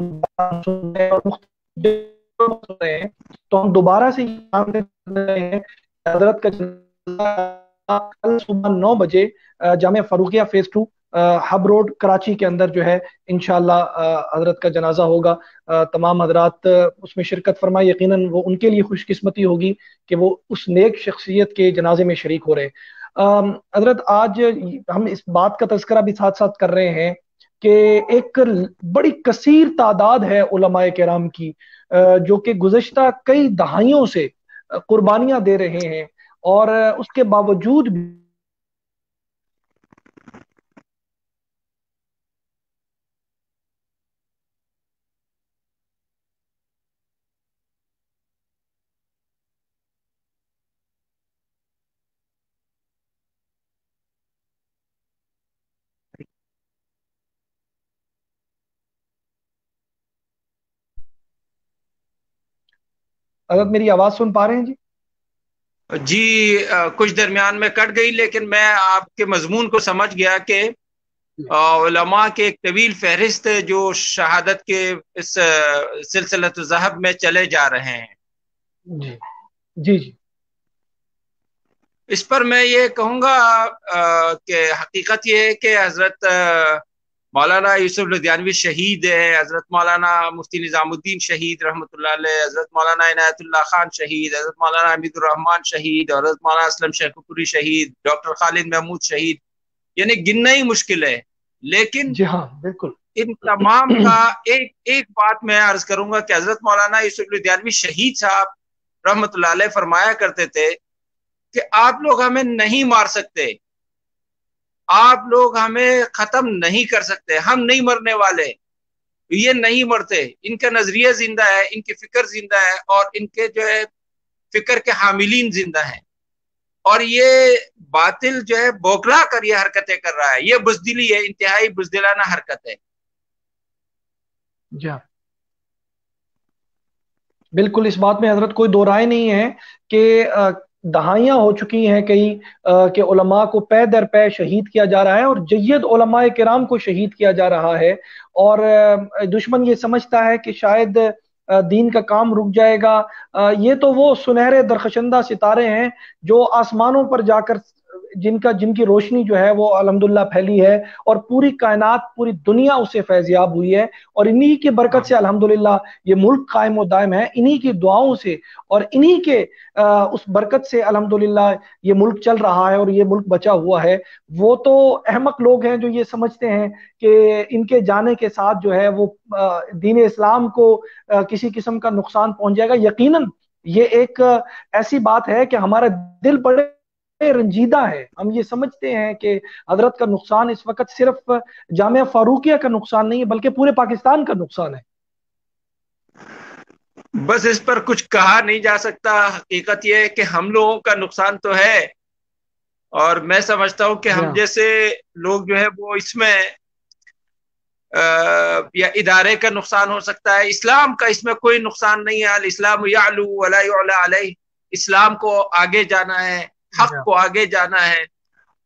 سن رہے ہیں اور مختلف سن رہے ہیں، تو ہم دوبارہ سے یہ کام کر رہے ہیں کہ حضرت کا جنازہ کل صبح 9 بجے جامعہ فاروقیہ فیز 2 ہب روڈ کراچی کے اندر جو ہے انشاءاللہ حضرت کا جنازہ ہوگا۔ تمام حضرات اس میں شرکت فرمائے، یقیناً وہ ان کے لیے خوش قسمتی ہوگی کہ وہ اس نیک شخصیت کے جنازے میں شریک ہو رہے ہیں۔ حضرت آج ہم اس بات کا تذکرہ بھی ساتھ ساتھ کر رہے ہیں کہ ایک بڑی کثیر تعداد ہے علماء کرام کی جو کہ گزشتہ کئی دہائیوں سے قربانیاں دے رہے ہیں، اور اس کے باوجود بھی حضرت میری آواز سن پا رہے ہیں جی؟ جی کچھ درمیان میں کٹ گئی، لیکن میں آپ کے مضمون کو سمجھ گیا کہ علماء کے ایک طویل فہرست جو شہادت کے اس سلسلۃ الذہب میں چلے جا رہے ہیں۔ جی جی جی اس پر میں یہ کہوں گا کہ حقیقت یہ ہے کہ حضرت مولانا یوسف لدھیانوی شہید ہے، حضرت مولانا مفتی نظام الدین شہید رحمۃ اللہ علیہ، حضرت مولانا عنایت اللہ خان شہید، حضرت مولانا حمید الرحمان شہید، اور حضرت مولانا اسلم شیخ پوری شہید، ڈاکٹر خالد محمود شہید، یعنی گننا ہی مشکل ہے۔ لیکن جی ہاں بالکل، ان تمام کا ایک بات میں عرض کروں گا کہ حضرت مولانا یوسف لدھیانوی شہید صاحب رحمۃ اللہ علیہ فرمایا کرتے تھے کہ آپ لوگ ہمیں نہیں مار سکتے، آپ لوگ ہمیں ختم نہیں کر سکتے، ہم نہیں مرنے والے، یہ نہیں مرتے، ان کا نظریہ زندہ ہے، ان کی فکر زندہ ہے، اور ان کے جو ہے فکر کے حاملین زندہ ہیں، اور یہ باطل جو ہے بوکلا کر یہ حرکتیں کر رہا ہے، یہ بزدلی ہے، انتہائی بزدلانہ حرکت ہے۔ جی ہاں بالکل، اس بات میں حضرت کوئی دو رائے نہیں ہے کہ دہائیاں ہو چکی ہیں کئی کہ علماء کو پے در پے شہید کیا جا رہا ہے، اور جید علماء کرام کو شہید کیا جا رہا ہے، اور دشمن یہ سمجھتا ہے کہ شاید دین کا کام رک جائے گا۔ یہ تو وہ سنہرے درخشندہ ستارے ہیں جو آسمانوں پر جا کر جن کی روشنی جو ہے وہ الحمدللہ پھیلی ہے، اور پوری کائنات، پوری دنیا اس سے فیضیاب ہوئی ہے، اور انہی کی برکت سے الحمدللہ یہ ملک قائم و دائم ہے، انہی کی دعاؤں سے اور انہی کے اس برکت سے الحمدللہ یہ ملک چل رہا ہے اور یہ ملک بچا ہوا ہے۔ وہ تو احمق لوگ ہیں جو یہ سمجھتے ہیں کہ ان کے جانے کے ساتھ جو ہے وہ دین اسلام کو کسی قسم کا نقصان پہنچ جائے گا۔ یقیناً یہ ایک ایسی بات ہے کہ ہمارا دل بڑے رنجیدہ ہے، ہم یہ سمجھتے ہیں کہ حضرت کا نقصان اس وقت صرف جامعہ فاروقیہ کا نقصان نہیں ہے بلکہ پورے پاکستان کا نقصان ہے۔ بس اس پر کچھ کہا نہیں جا سکتا، حقیقت یہ ہے کہ ہم لوگوں کا نقصان تو ہے، اور میں سمجھتا ہوں کہ ہم جیسے لوگ جو ہے وہ اس میں یا ادارے کا نقصان ہو سکتا ہے، اسلام کا اس میں کوئی نقصان نہیں ہے۔ الاسلام یعلو ولا یعلی علیہ، اسلام کو آگے جانا ہے، حق کو آگے جانا ہے،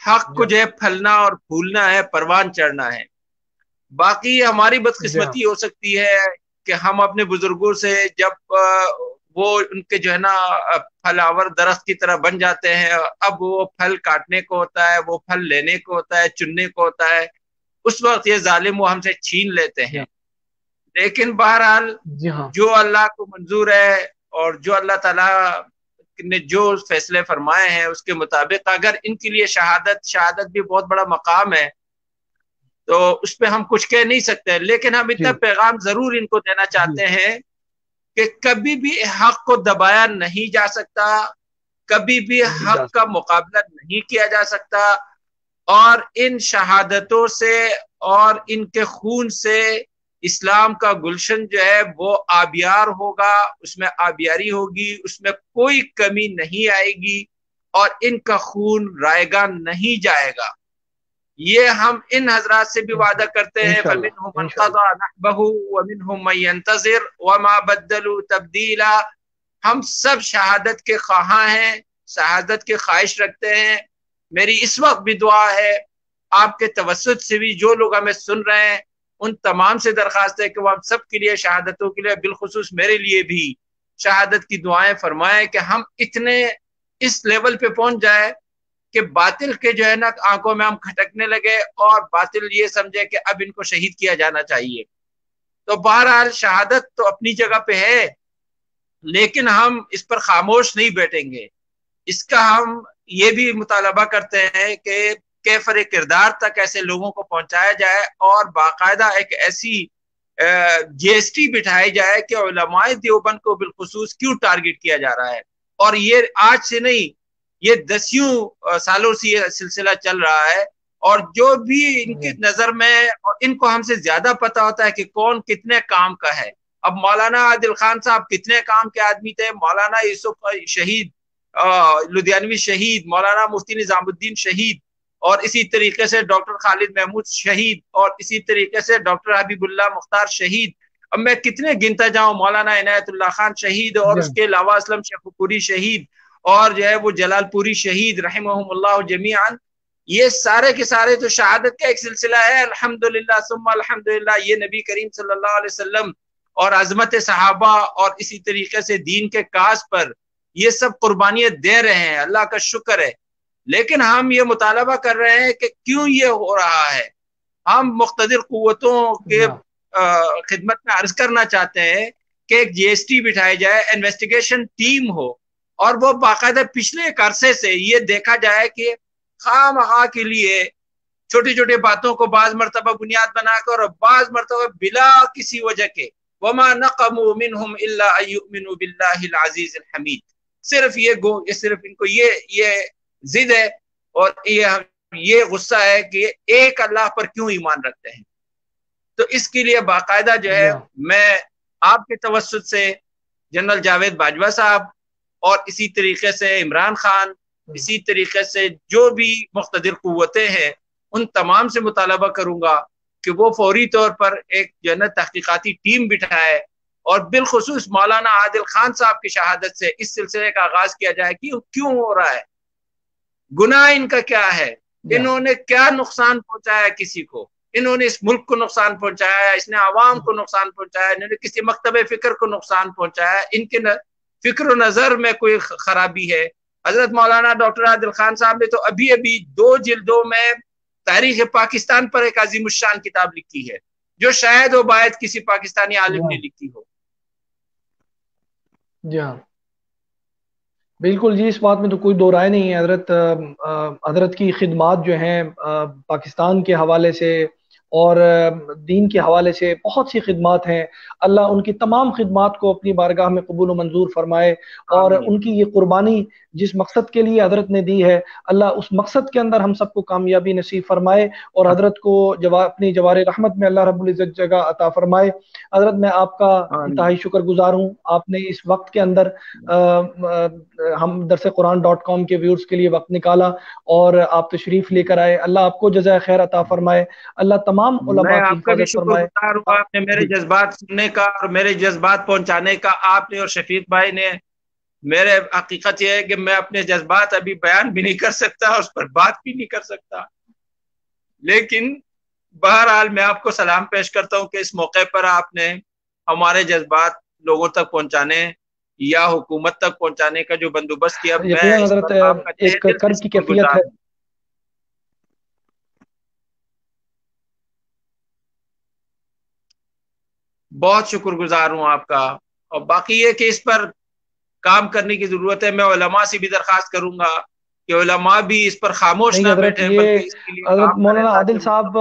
حق کو جو ہے پھلنا اور پھولنا ہے، پروان چڑھنا ہے۔ باقی ہماری بدقسمتی ہو سکتی ہے کہ ہم اپنے بزرگوں سے جب وہ ان کے جو ہے نا پھلاور درخت کی طرح بن جاتے ہیں، اب وہ پھل کاٹنے کو ہوتا ہے، وہ پھل لینے کو ہوتا ہے، چننے کو ہوتا ہے، اس وقت یہ ظالم وہ ہم سے چھین لیتے ہیں۔ لیکن بہرحال جو اللہ کو منظور ہے اور جو اللہ تعالیٰ نے جو فیصلے فرمائے ہیں اس کے مطابق اگر ان کے لیے شہادت بھی بہت بڑا مقام ہے، تو اس پہ ہم کچھ کہہ نہیں سکتے، لیکن ہم اتنا پیغام ضرور ان کو دینا چاہتے ہیں کہ کبھی بھی حق کو دبایا نہیں جا سکتا، کبھی بھی حق کا مقابلہ نہیں کیا جا سکتا، اور ان شہادتوں سے اور ان کے خون سے اسلام کا گلشن جو ہے وہ آبیار ہوگا، اس میں آبیاری ہوگی، اس میں کوئی کمی نہیں آئے گی، اور ان کا خون رائے گا نہیں جائے گا۔ یہ ہم ان حضرات سے بھی وعدہ کرتے ہیں، فَمِنْهُمْ مَنْ قَضَى نَحْبَهُ وَمِنْهُمْ مَنْ يَنْتَظِرُ وَمَا بَدَّلُوا تَبْدِيلًا۔ ہم سب شہادت کے خواہاں ہیں، شہادت کے خواہش رکھتے ہیں۔ میری اس وقت بھی دعا ہے، آپ کے توسط سے بھی جو لوگ ہمیں سن رہے ہیں ان تمام سے درخواست ہے کہ وہ ہم سب کے لیے شہادتوں کے لیے بالخصوص میرے لیے بھی شہادت کی دعائیں فرمائیں کہ ہم اتنے اس لیول پہ پہنچ جائے کہ باطل کے جو ہے نا آنکھوں میں ہم کھٹکنے لگے اور باطل یہ سمجھے کہ اب ان کو شہید کیا جانا چاہیے۔ تو بہرحال شہادت تو اپنی جگہ پہ ہے، لیکن ہم اس پر خاموش نہیں بیٹھیں گے۔ اس کا ہم یہ بھی مطالبہ کرتے ہیں کہ کیفر کردار تک ایسے لوگوں کو پہنچایا جائے اور باقاعدہ ایک ایسی جی ایس ٹی بٹھائی جائے کہ علماء دیوبند کو بالخصوص کیوں ٹارگٹ کیا جا رہا ہے۔ اور یہ آج سے نہیں، یہ دسیوں سالوں سے یہ سلسلہ چل رہا ہے، اور جو بھی ان کی نظر میں ان کو ہم سے زیادہ پتا ہوتا ہے کہ کون کتنے کام کا ہے۔ اب مولانا عادل خان صاحب کتنے کام کے آدمی تھے، مولانا یوسف شہید لدھیانوی شہید، مولانا مفتی نظام الدین شہید، اور اسی طریقے سے ڈاکٹر خالد محمود شہید، اور اسی طریقے سے ڈاکٹر حبیب اللہ مختار شہید۔ اب میں کتنے گنتا جاؤں، مولانا عنایت اللہ خان شہید، اور اس کے علاوہ اسلم شیخ پوری شہید، اور جو ہے وہ جلال پوری شہید رحمہم اللہ جمیعاً۔ یہ سارے کے سارے تو شہادت کا ایک سلسلہ ہے، الحمدللہ ثم الحمدللہ۔ یہ نبی کریم صلی اللہ علیہ وسلم اور عظمت صحابہ اور اسی طریقے سے دین کے کاز پر یہ سب قربانیاں دے رہے ہیں، اللہ کا شکر ہے۔ لیکن ہم یہ مطالبہ کر رہے ہیں کہ کیوں یہ ہو رہا ہے۔ ہم مقتدر قوتوں کے خدمت میں عرض کرنا چاہتے ہیں کہ ایک جی ایس ٹی بٹھائی جائے، انویسٹیگیشن ٹیم ہو، اور وہ باقاعدہ پچھلے ایک عرصے سے یہ دیکھا جائے کہ خواہ مخواہ کے لیے چھوٹی چھوٹی باتوں کو بعض مرتبہ بنیاد بنا کر اور بعض مرتبہ بلا کسی وجہ کے وما نقموا منهم الا ان يؤمنوا بالله العزيز الحمید، صرف ان کو یہ ضد ہے اور یہ غصہ ہے کہ ایک اللہ پر کیوں ایمان رکھتے ہیں۔ تو اس کے لیے باقاعدہ جو ہے میں آپ کے توسط سے جنرل جاوید باجوہ صاحب اور اسی طریقے سے عمران خان، اسی طریقے سے جو بھی مقتدر قوتیں ہیں، ان تمام سے مطالبہ کروں گا کہ وہ فوری طور پر ایک جنت تحقیقاتی ٹیم بٹھائے، اور بالخصوص مولانا عادل خان صاحب کی شہادت سے اس سلسلے کا آغاز کیا جائے کہ کیوں ہو رہا ہے، گناہ ان کا کیا ہے، انہوں نے کیا نقصان پہنچایا کسی کو، انہوں نے اس ملک کو نقصان پہنچایا، اس نے عوام کو نقصان پہنچایا، انہوں نے کسی مکتب فکر کو نقصان پہنچایا، ان کے فکر و نظر میں کوئی خرابی ہے۔ حضرت مولانا ڈاکٹر عادل خان صاحب نے تو ابھی 2 جلدوں میں تاریخ پاکستان پر ایک عظیم الشان کتاب لکھی ہے، جو شاید و باید کسی پاکستانی عالم نے لکھی ہو۔ جی ہاں بالکل جی، اس بات میں تو کوئی دو رائے نہیں ہے۔ حضرت کی خدمات جو ہیں پاکستان کے حوالے سے اور دین کے حوالے سے بہت سی خدمات ہیں، اللہ ان کی تمام خدمات کو اپنی بارگاہ میں قبول و منظور فرمائے، اور ان کی یہ قربانی جس مقصد کے لیے حضرت نے دی ہے، اللہ اس مقصد کے اندر ہم سب کو کامیابی نصیب فرمائے، اور حضرت کو اپنی جوار رحمت میں اللہ رب العزت جگہ عطا فرمائے۔ حضرت میں آپ کا انتہائی شکر گزار ہوں، آپ نے اس وقت کے اندر ہم درسقرآن.com کے ویورز کے لیے وقت نکالا اور آپ تشریف لے کر آئے، اللہ آپ کو جزائے خیر عطا فرمائے، اللہ تمام علماء کی حفاظت فرمائے۔ آپ نے میرے جذبات سننے کا اور میرے جذبات پہنچانے کا، آپ نے اور شفیق بھائی نے۔ میرے حقیقت یہ ہے کہ میں اپنے جذبات ابھی بیان بھی نہیں کر سکتا، اس پر بات بھی نہیں کر سکتا، لیکن بہرحال میں آپ کو سلام پیش کرتا ہوں کہ اس موقع پر آپ نے ہمارے جذبات لوگوں تک پہنچانے یا حکومت تک پہنچانے کا جو بندوبست کیا، میں حضرت ایک کرب کی کیفیت ہے۔ بہت شکر گزار ہوں آپ کا، اور باقی یہ کہ اس پر کام کرنے کی ضرورت ہے۔ میں علماء سے بھی درخواست کروں گا کہ علماء بھی اس پر خاموش نہ بیٹھیں، بلکہ اس کے لیے حضرت مولانا عادل صاحب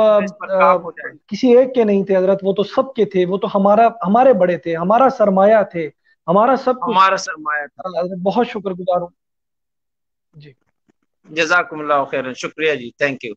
کسی ایک کے نہیں تھے حضرت، وہ تو سب کے تھے، وہ تو ہمارے بڑے تھے، ہمارا سرمایہ تھے، ہمارا سب کچھ، ہمارا سرمایہ تھا۔ بہت شکر گزار ہوں جی۔ جزاکم اللہ خیر، شکریہ جی، تھینک یو۔